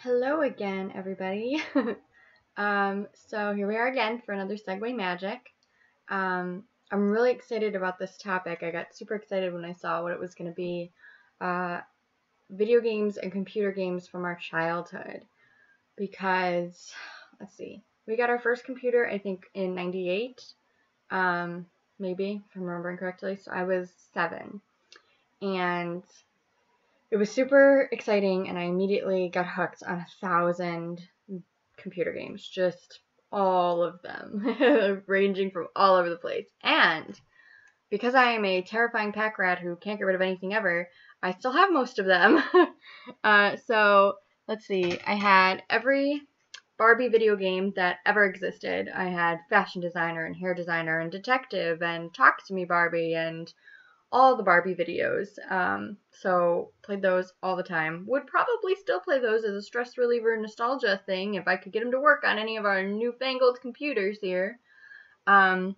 Hello again, everybody. So here we are again for another Segue Magic. I'm really excited about this topic. I got super excited when I saw what it was going to be. Uh, Video games and computer games from our childhood. Because, let's see, we got our first computer, I think, in 98. Maybe, if I'm remembering correctly. So I was 7. And it was super exciting, and I immediately got hooked on 1,000 computer games, just all of them, ranging from all over the place. And because I am a terrifying pack rat who can't get rid of anything ever, I still have most of them. So let's see, I had every Barbie video game that ever existed. I had Fashion Designer and Hair Designer and Detective and Talk to Me Barbie and all the Barbie videos. So played those all the time. Would probably still play those as a stress reliever nostalgia thing if I could get them to work on any of our newfangled computers here. I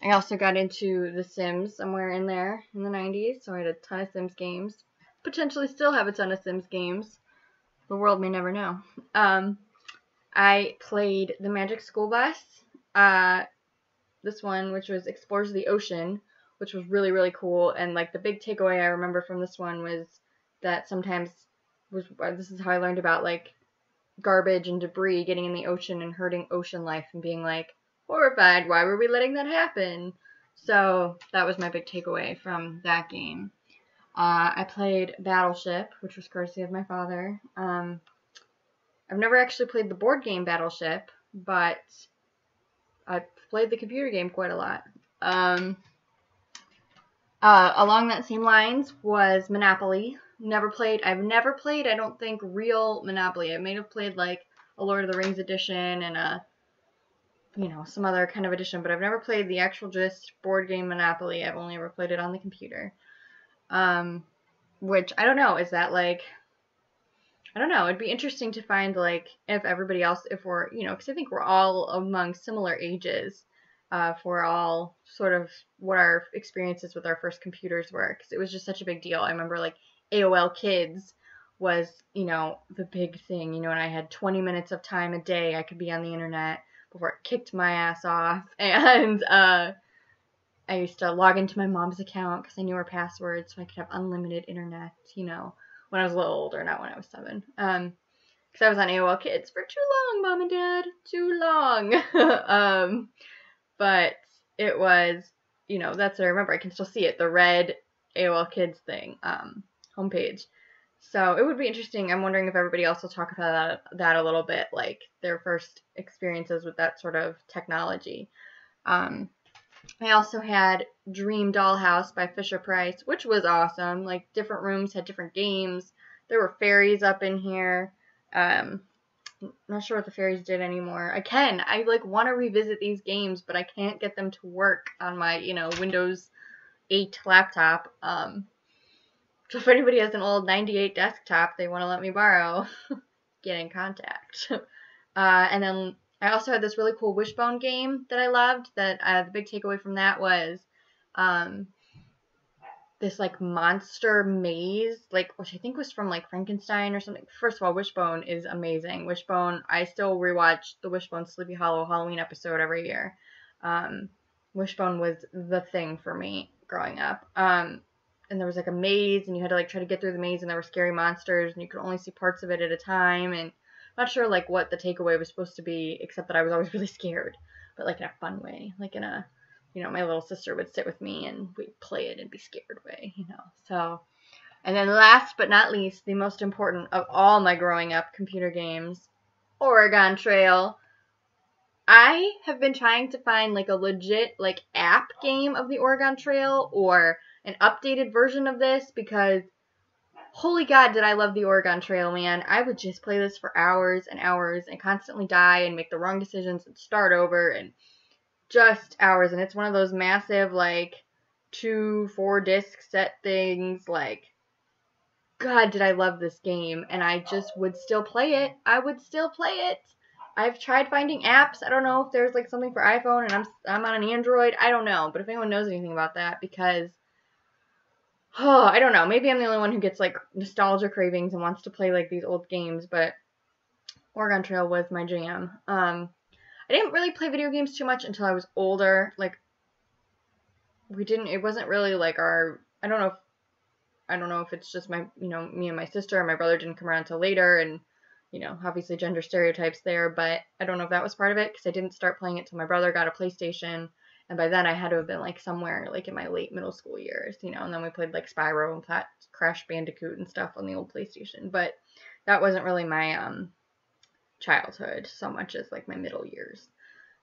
also got into The Sims somewhere in there in the 90s, so I had a ton of Sims games. Potentially still have a ton of Sims games. The world may never know. I played the Magic School Bus. This one, which was Explores the Ocean, which was really, really cool. And like the big takeaway I remember from this one was that sometimes this is how I learned about like garbage and debris getting in the ocean and hurting ocean life and being like horrified. Why were we letting that happen? So that was my big takeaway from that game. I played Battleship, which was courtesy of my father. I've never actually played the board game Battleship, but I played the computer game quite a lot. Along that same lines was Monopoly. I've never played, I don't think, real Monopoly. I may have played like a Lord of the Rings edition and some other kind of edition, but I've never played the actual just board game Monopoly. I've only ever played it on the computer. Which, I don't know, is that like, I don't know, it'd be interesting to find like if everybody else, if we're, because I think we're all among similar ages. For all sort of what our experiences with our first computers were, because it was just such a big deal. I remember like AOL Kids was, the big thing, and I had 20 minutes of time a day I could be on the internet before it kicked my ass off, and I used to log into my mom's account because I knew her password so I could have unlimited internet, when I was a little older, not when I was 7. Because I was on AOL Kids for too long, Mom and Dad, too long. But it was, that's what I remember. I can still see it, the red AOL Kids thing, homepage. So it would be interesting. I'm wondering if everybody else will talk about that a little bit, like their first experiences with that sort of technology. I also had Dream Dollhouse by Fisher-Price, which was awesome. Like, different rooms had different games. There were fairies up in here. Not sure what the fairies did anymore. I like want to revisit these games, but I can't get them to work on my, Windows 8 laptop. So if anybody has an old 98 desktop they want to let me borrow, get in contact. And then I also had this really cool Wishbone game that I loved, that the big takeaway from that was, this like monster maze, like, which I think was from like Frankenstein or something. First of all, Wishbone is amazing. Wishbone, I still rewatch the Wishbone Sleepy Hollow Halloween episode every year. Wishbone was the thing for me growing up. And there was like a maze, and you had to like try to get through the maze, and there were scary monsters, and you could only see parts of it at a time. And I'm not sure like what the takeaway was supposed to be, except that I was always really scared, but like in a fun way, like in a, my little sister would sit with me and we'd play it and be scared way, So, and then last but not least, the most important of all my growing up computer games, Oregon Trail. I have been trying to find like a legit like app game of the Oregon Trail or an updated version of this, because holy God, did I love the Oregon Trail, man. I would just play this for hours and hours and constantly die and make the wrong decisions and start over and just hours. And it's one of those massive, like, 2-4 disc set things. Like, God, did I love this game. And I just would still play it. I would still play it. I've tried finding apps. I don't know if there's, like, something for iPhone and I'm on an Android. I don't know. But if anyone knows anything about that, because, I don't know. Maybe I'm the only one who gets, like, nostalgia cravings and wants to play, like, these old games. But Oregon Trail was my jam. I didn't really play video games too much until I was older. Like, it wasn't really like I don't know if it's just my, me and my sister and my brother didn't come around until later, and, obviously gender stereotypes there, but I don't know if that was part of it, because I didn't start playing it till my brother got a PlayStation, and by then I had to have been, like, somewhere, like, in my late middle school years, and then we played, like, Spyro and Crash Bandicoot and stuff on the old PlayStation, but that wasn't really my, childhood so much as, like, my middle years.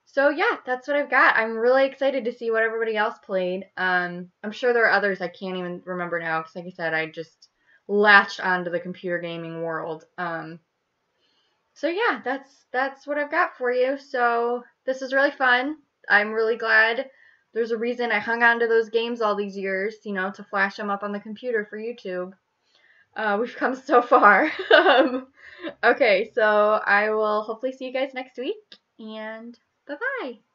So yeah, that's what I've got. I'm really excited to see what everybody else played. I'm sure there are others I can't even remember now because, like I said, I just latched onto the computer gaming world. So yeah, that's what I've got for you. So this is really fun. I'm really glad there's a reason I hung on to those games all these years, to flash them up on the computer for YouTube. We've come so far. Okay, so I will hopefully see you guys next week, and bye-bye.